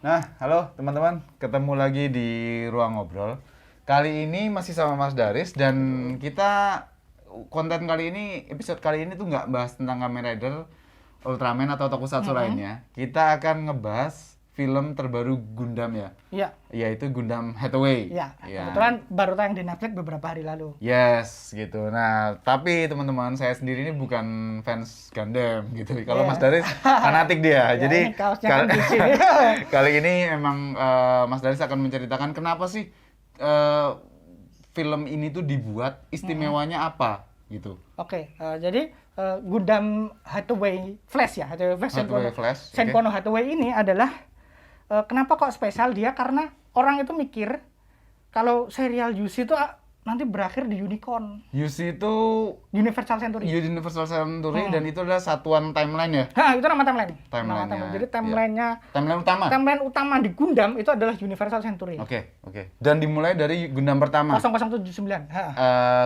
Nah, halo teman-teman, ketemu lagi di Ruang Ngobrol. Kali ini masih sama Mas Daris dan kita konten kali ini, episode kali ini tuh nggak bahas tentang Kamen Rider, Ultraman atau Tokusatsu lainnya. Kita akan ngebahas film terbaru Gundam ya, Iya, yaitu Gundam Hathaway. iya. Ya. Kebetulan baru tayang di Netflix beberapa hari lalu. Yes, gitu. Nah, tapi teman-teman, saya sendiri ini bukan fans Gundam gitu. Kalau Iya. Mas Daris fanatik dia. Ya, Jadi ini kaosnya kan di sini. kali ini emang Mas Daris akan menceritakan kenapa sih film ini tuh dibuat, istimewanya apa gitu. Oke, jadi Gundam Hathaway Flash ya, Hathaway Flash, Hathaway Flash, oke. Senkono Hathaway ini adalah kenapa kok spesial dia? Karena orang itu mikir kalau serial UC itu nanti berakhir di Unicorn, UC itu Universal Century. Universal Century dan itu adalah satuan timeline ya. Itu nama timeline. Timeline-nya, Nama timeline. Jadi iya. Timeline utama. di Gundam itu adalah Universal Century. Oke. Dan dimulai dari Gundam pertama. 0079.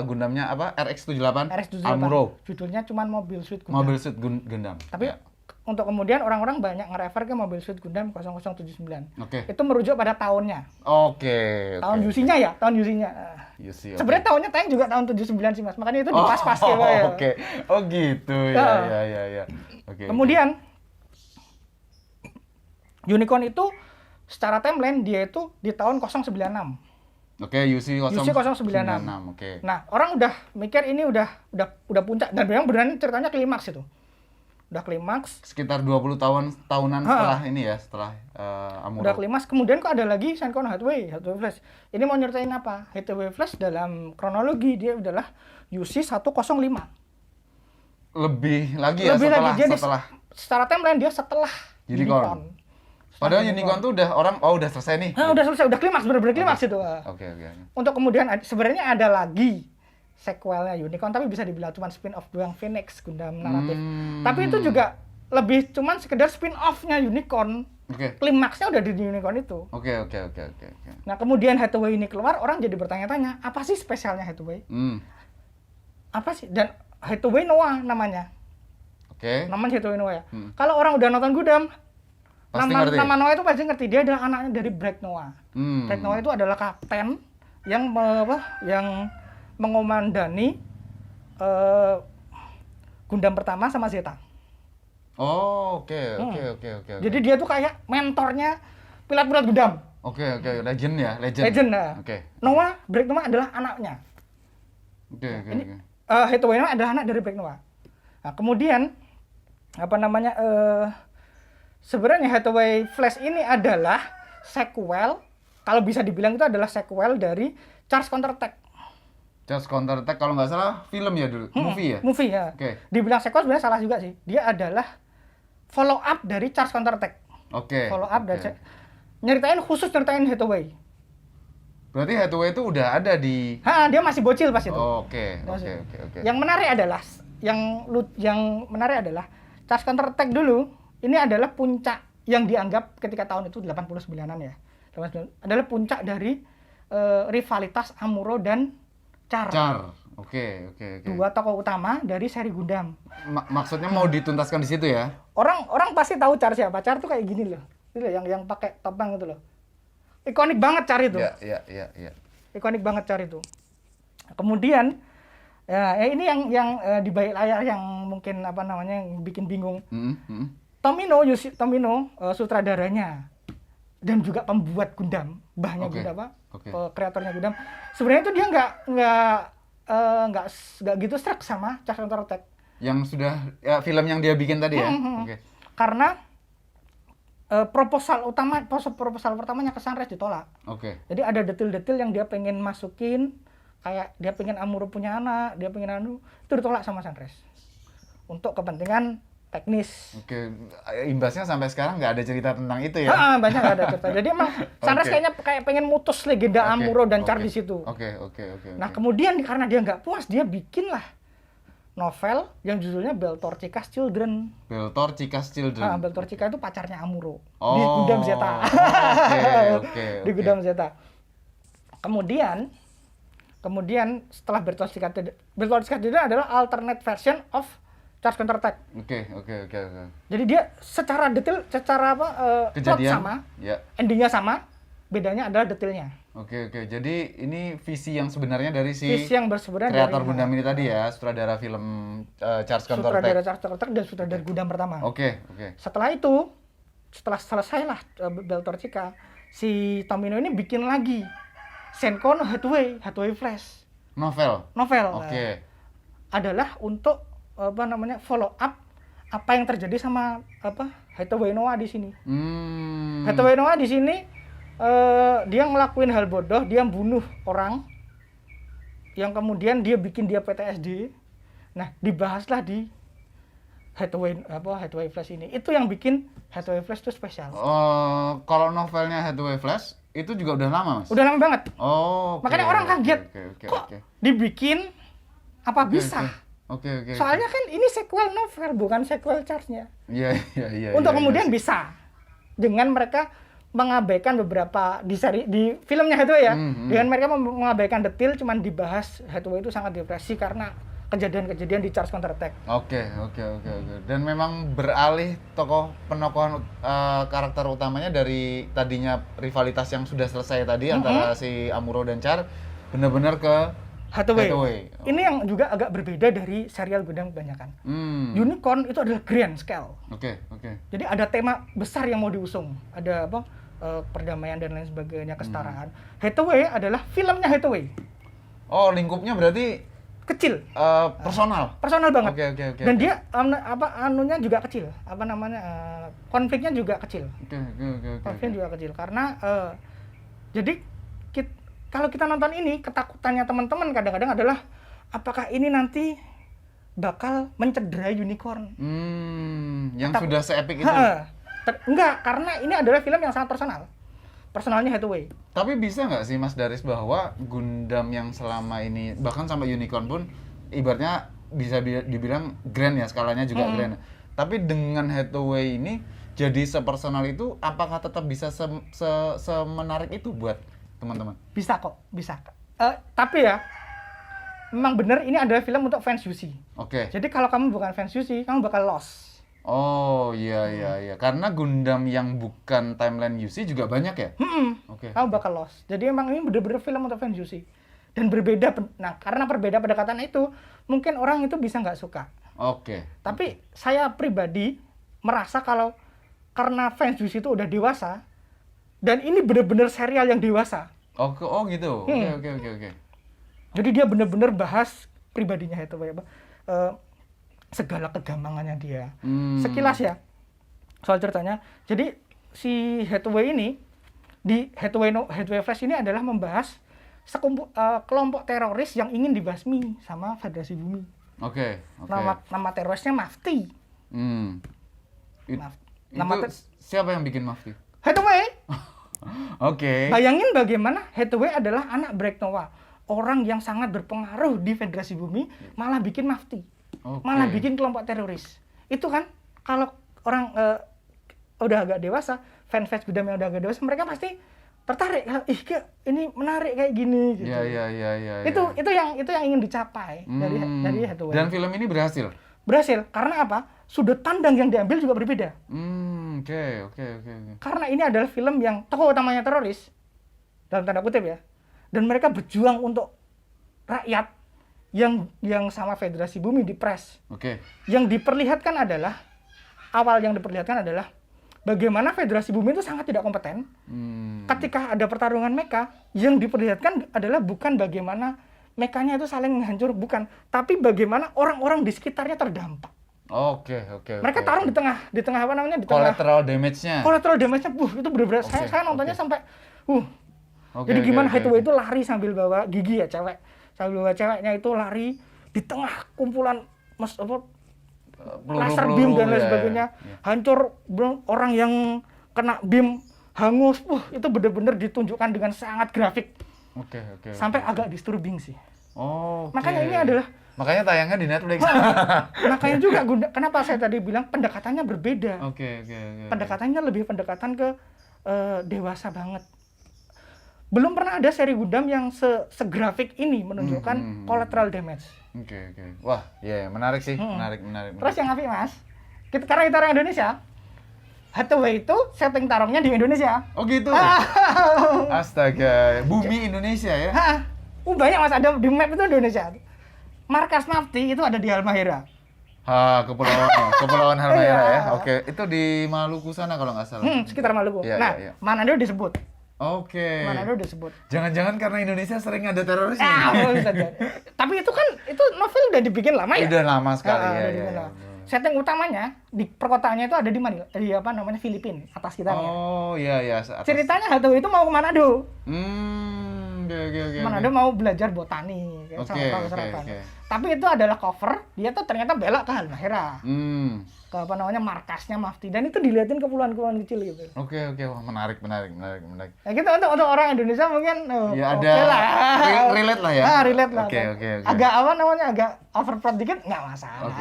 Gundamnya apa? RX-78? RX-78. Amuro. Judulnya cuma Mobile Suit Gundam. Mobile Suit Gundam. Tapi Ya. untuk kemudian orang-orang banyak nge-refer ke Mobile Suit Gundam 0079. Oke. Itu merujuk pada tahunnya. Oke. Tahun UC-nya ya, tahun UC-nya. UC, oke. Sebenarnya tahunnya tayang juga tahun 79 sih, Mas. Makanya itu dipas-pas ya, Pak, ya. Oke. Oh gitu. Ya. Oke. Kemudian Unicorn itu secara timeline dia itu di tahun 096. Oke, UC 096. Oke. Nah, orang udah mikir ini udah puncak dan memang beneran ceritanya klimaks itu. Udah klimaks. Sekitar 20 tahunan setelah ini ya, setelah Amuro. Udah klimaks, kemudian kok ada lagi Senkono Hathaway Flash. Ini mau nyertain apa? Hathaway Flash dalam kronologi dia adalah UC 105. Lebih lagi ya Lebih setelah lagi dia secara timeline dia setelah Unicorn. Padahal Unicorn tuh udah udah selesai nih. Udah selesai, udah klimaks, bener-bener klimaks itu. Oke. Untuk kemudian sebenarnya ada lagi sequelnya Unicorn, tapi bisa dibilang cuma spin-off doang, Phoenix Gundam naratif. Tapi itu juga lebih cuman sekedar spin-off-nya Unicorn. Oke. Klimaksnya udah di Unicorn itu. Oke. Nah, kemudian Hathaway ini keluar, orang jadi bertanya-tanya, apa sih spesialnya Hathaway? Apa sih? Dan Hathaway Noah namanya. Oke. Namanya Hathaway Noah ya. Kalau orang udah nonton Gundam, Pasti ngerti. nama Noah itu pasti ngerti. Dia adalah anaknya dari Bright Noah. Bright Noah itu adalah kapten yang yang mengomandani Gundam pertama sama Zeta. Oh, oke. Jadi dia tuh kayak mentornya pilot-pilot Gundam. Oke. Legend ya, legend. Legend. Nah. Oke. Noah, Bright Noah adalah anaknya. Oke. Hathaway Noah adalah anak dari Bright Noah. Nah, kemudian sebenarnya Hathaway Flash ini adalah sequel, kalau bisa dibilang itu adalah sequel dari Charge Counter Attack. Charge Counter Attack kalau nggak salah film ya dulu, movie ya? Movie ya. Oke. Dibilang sequel sebenarnya salah juga sih. Dia adalah follow up dari Charge Counter Attack. Oke. Follow up dari nyeritain Hathaway. Berarti Hathaway itu udah ada di. Dia masih bocil pas itu. Oke. Yang menarik adalah Charge Counter Attack dulu ini adalah puncak yang dianggap ketika tahun itu 89-an ya. 89 adalah puncak dari rivalitas Amuro dan Char. Oke. Dua tokoh utama dari seri Gundam. Maksudnya mau dituntaskan di situ ya? Orang pasti tahu Char siapa. Char tuh kayak gini loh. Ini loh yang pakai topeng itu loh. Ikonik banget Char itu. Iya. Ikonik banget Char itu. Kemudian ini yang di balik layar yang mungkin yang bikin bingung. Tomino sutradaranya dan juga pembuat Gundam, mbahnya Gundam kreatornya Gundam. Sebenarnya itu dia nggak gitu struck sama Charge Counter Attack. Yang sudah film yang dia bikin tadi ya. Oke. Karena proposal pertamanya ke Sunrise ditolak. Oke. Jadi ada detil-detil yang dia pengen masukin, kayak dia pengen Amuro punya anak, dia pengen itu ditolak sama Sunrise untuk kepentingan teknis. Oke, imbasnya sampai sekarang nggak ada cerita tentang itu ya? Banyak nggak ada cerita. Jadi emang Sunrise kayaknya pengen mutus legenda Amuro dan Char di situ. Oke. Nah kemudian karena dia nggak puas, dia bikinlah novel yang judulnya Beltorchika's Children. Beltorchika's Children. Beltorchika itu pacarnya Amuro di Gundam Zeta. Di Gundam Zeta. Kemudian setelah Beltorchika Children adalah alternate version of Charge Counter Attack. Oke. Jadi dia secara detail, secara apa plot Kejadian sama, ya. endingnya sama, bedanya adalah detailnya. Oke. Jadi ini visi yang sebenarnya dari si Visi yang sebenarnya kreator Gundam ini tadi ya, sutradara film Charge Counter sutradara Attack. Charge Counter Attack dan sutradara Gundam pertama. Oke. Setelah itu, setelah selesailah Battle Chica, si Tomino ini bikin lagi Senko no Hathaway Flash Novel. Oke. Adalah untuk apa namanya follow up apa yang terjadi sama apa Hathaway Noah di sini. Hathaway Noah di sini dia ngelakuin hal bodoh, dia bunuh orang yang kemudian dia bikin dia PTSD. Nah, dibahaslah di Hathaway Flash ini. Itu yang bikin Hathaway Flash itu spesial. Kalau novelnya Hathaway Flash itu juga udah lama, Mas? Udah lama banget. Okay. Makanya orang kaget. Kok dibikin apa bisa? Oke. Soalnya kan ini sequel novel, bukan sequel Charge-nya. Iya. Untuk kemudian bisa dengan mereka mengabaikan beberapa di filmnya Hathaway ya. Dengan mereka mengabaikan detail, cuman dibahas Hathaway itu sangat depresi karena kejadian-kejadian di Charge Counter Attack. Oke. Dan memang beralih penokohan karakter utamanya dari tadinya rivalitas yang sudah selesai tadi antara si Amuro dan Char benar-benar ke Hathaway. Ini yang juga agak berbeda dari serial Gundam kebanyakan. Unicorn itu adalah grand scale. Oke. Jadi ada tema besar yang mau diusung. Ada apa? Perdamaian dan lain sebagainya, kesetaraan. Hathaway adalah filmnya Hathaway. Oh, lingkupnya berarti kecil. Personal. Personal banget. Oke. Dan dia anunya juga kecil. Apa namanya? Konfliknya juga kecil. Oke. Konfliknya juga kecil karena jadi kalau kita nonton ini, ketakutannya teman-teman kadang-kadang adalah apakah ini nanti bakal mencederai Unicorn. Yang sudah seepik itu. Enggak, karena ini adalah film yang sangat personal. Personalnya Hathaway. Tapi bisa nggak sih Mas Daris bahwa Gundam yang selama ini, bahkan sampai Unicorn pun, ibaratnya bisa dibilang grand ya, skalanya juga grand. Tapi dengan Hathaway ini, jadi sepersonal itu, apakah tetap bisa semenarik itu buat teman-teman? Bisa kok, bisa. Tapi ya, memang benar ini adalah film untuk fans UC. Oke. Jadi kalau kamu bukan fans UC, kamu bakal lost. Oh iya. Karena Gundam yang bukan timeline UC juga banyak ya? Oke. Kamu bakal lost. Jadi emang ini benar-benar film untuk fans UC. Dan berbeda, nah karena berbeda pendekatan itu, mungkin orang itu bisa nggak suka. Oke. Tapi saya pribadi merasa kalau karena fans UC itu udah dewasa, dan ini benar-benar serial yang dewasa. Oh gitu. Oke. Jadi dia benar-benar bahas pribadinya Hathaway, segala kegampangannya dia. Sekilas ya soal ceritanya. Jadi si Hathaway ini di Hathaway Flash ini adalah membahas kelompok teroris yang ingin dibasmi sama Federasi Bumi. Oke. Nama terorisnya Mafti. Siapa yang bikin Mafti? Hathaway. Oke. Bayangin bagaimana Hathaway adalah anak Break Noah, orang yang sangat berpengaruh di Federasi Bumi, malah bikin Mafti, malah bikin kelompok teroris. Itu kan kalau orang udah agak dewasa, fans Gundam yang udah agak dewasa, mereka pasti tertarik. Ini menarik kayak gini. Gitu. Iya. Itu yang ingin dicapai dari Hathaway. Dan film ini berhasil. Berhasil karena apa? Sudut pandang yang diambil juga berbeda. Oke. Karena ini adalah film yang tokoh utamanya teroris, dalam tanda kutip ya, dan mereka berjuang untuk rakyat yang sama Federasi Bumi dipres. Oke. Yang diperlihatkan adalah bagaimana Federasi Bumi itu sangat tidak kompeten. Ketika ada pertarungan mecha, yang diperlihatkan adalah bukan bagaimana mekanya itu saling menghancur, bukan, tapi bagaimana orang-orang di sekitarnya terdampak. Oke. Mereka tarung di tengah apa namanya? Di collateral damage-nya. Collateral damage-nya, itu benar-benar saya nontonnya sampai jadi gimana Hathaway itu lari sambil bawa gigi ya, sambil bawa ceweknya itu lari di tengah kumpulan laser beam dan lain sebagainya. Hancur, orang yang kena beam hangus. Itu benar-benar ditunjukkan dengan sangat grafik. Oke. Sampai agak disturbing sih. Makanya ini adalah tayangnya di Netflix. Makanya juga kenapa saya tadi bilang pendekatannya berbeda. Oke. Pendekatannya lebih pendekatan ke dewasa banget. belum pernah ada seri Gundam yang segrafik ini menunjukkan collateral damage. Oke. Wah, iya, menarik sih. Menarik. Terus yang apik Mas, karena kita orang Indonesia, Hathaway itu setting tarungnya di Indonesia. Oh gitu. Astaga, bumi Indonesia ya. Banyak Mas, ada di map itu Indonesia. Markas Mafti itu ada di Halmahera. Kepulauan Halmahera ya. Iya. Oke, itu di Maluku sana kalau nggak salah. Sekitar Maluku. Iya, Nah, iya. Manado disebut. Oke. Manado disebut. Jangan-jangan karena Indonesia sering ada terorisnya. Bisa jadi. Tapi itu novel udah dibikin lama ya? Udah lama sekali udah ya. dibikin lama. Setting utamanya di perkotaannya itu ada di Manila, di Filipina, atas kita. Oh, iya. Ceritanya Hathaway itu mau ke Manado. Oke. Manado mau belajar botani kayak sama profesor. Tapi itu adalah cover, dia tuh ternyata belok ke Halmahera. Ke markasnya Mafti, dan itu diliatin kepulauan-kepulauan kecil gitu. Oke. Wah, menarik. Nah, gitu untuk orang Indonesia mungkin ya ada relate lah ya. Relate lah. Oke. Agak agak overplot dikit nggak masalah.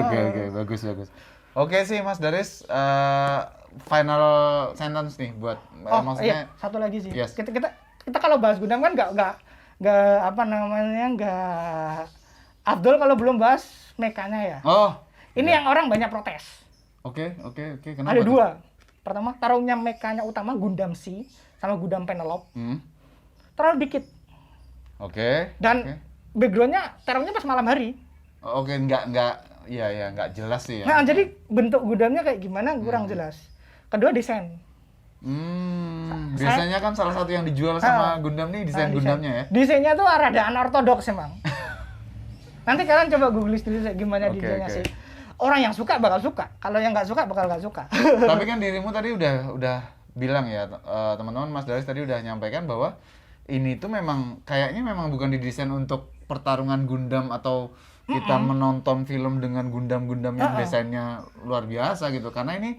Oke. Bagus. Oke sih Mas Daris, final sentence nih buat maksudnya. Iya, satu lagi sih. Yes. Kita kalau bahas Gundam kan nggak Abdul kalau belum bahas mekanya ya. Ini yang orang banyak protes. Oke. Kenapa? Ada dua. Pertama, tarungnya mekanya utama Gundam Sea sama Gundam Penelope. Terlalu dikit. Oke. Dan backgroundnya tarungnya pas malam hari. Oke, nggak jelas sih ya. Nah, jadi bentuk Gundamnya kayak gimana kurang jelas. Kedua, desain. Biasanya kan salah satu yang dijual sama Gundam nih desain Gundamnya ya. Desainnya tuh rada unortodoks emang. Nanti kalian coba googlis dulu gimana desainnya sih. Orang yang suka bakal suka, kalau yang nggak suka bakal nggak suka. Tapi kan dirimu tadi udah bilang ya, teman-teman, Mas Daris tadi udah nyampaikan bahwa ini tuh kayaknya memang bukan didesain untuk pertarungan Gundam atau kita menonton film dengan Gundam yang desainnya luar biasa gitu. Karena ini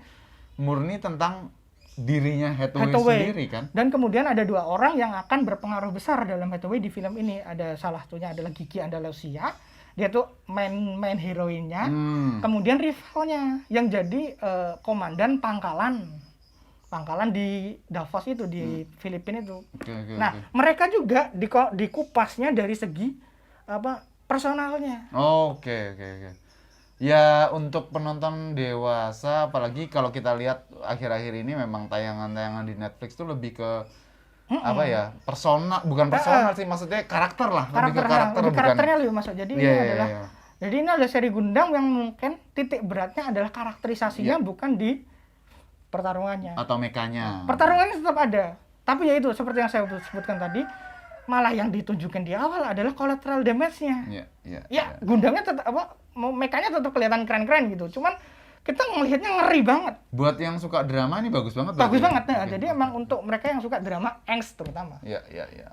murni tentang dirinya Hathaway sendiri kan. Dan kemudian ada dua orang yang akan berpengaruh besar dalam Hathaway di film ini. Ada salah satunya adalah Gigi Andalusia. Dia tuh main heroinnya. Kemudian rivalnya yang jadi komandan pangkalan di Davos itu di Filipina itu. Nah, mereka juga dikupasnya dari segi personalnya. Oke. Ya, untuk penonton dewasa, apalagi kalau kita lihat akhir-akhir ini memang tayangan-tayangan di Netflix tuh lebih ke bukan personal sih, maksudnya karakter lah, lebih ke karakter, karakternya lebih masuk. Jadi jadi ini ada seri Gundam yang mungkin titik beratnya adalah karakterisasinya, bukan di pertarungannya atau mekanya. Pertarungannya tetap ada, tapi ya itu seperti yang saya sebutkan tadi, malah yang ditunjukkan di awal adalah collateral damage-nya. Gundamnya tetap mekanya tetap kelihatan keren-keren gitu, cuman kita melihatnya ngeri banget. Buat yang suka drama ini bagus banget. Jadi emang untuk mereka yang suka drama, angst terutama. Iya.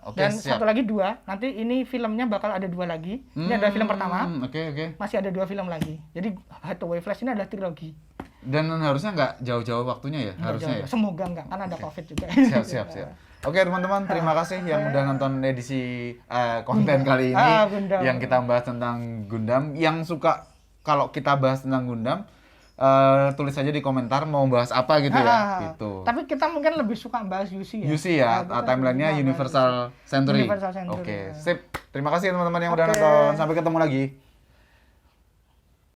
Oke, dan siap. satu lagi nanti ini filmnya bakal ada 2 lagi. Ini adalah film pertama. Oke. Masih ada 2 film lagi. Jadi Hathaway Flash ini adalah trilogi. Dan harusnya nggak jauh-jauh waktunya ya? Harusnya ya? Semoga nggak, karena ada COVID juga. Siap. Oke teman-teman, terima kasih yang udah nonton edisi konten kali ini yang kita bahas tentang Gundam. Yang suka kalau kita bahas tentang Gundam, tulis aja di komentar mau bahas apa gitu ya. Gitu. Tapi kita mungkin lebih suka bahas UC ya. UC ya, timelinenya Universal Century. Oke, sip. Terima kasih teman-teman yang udah nonton. Sampai ketemu lagi.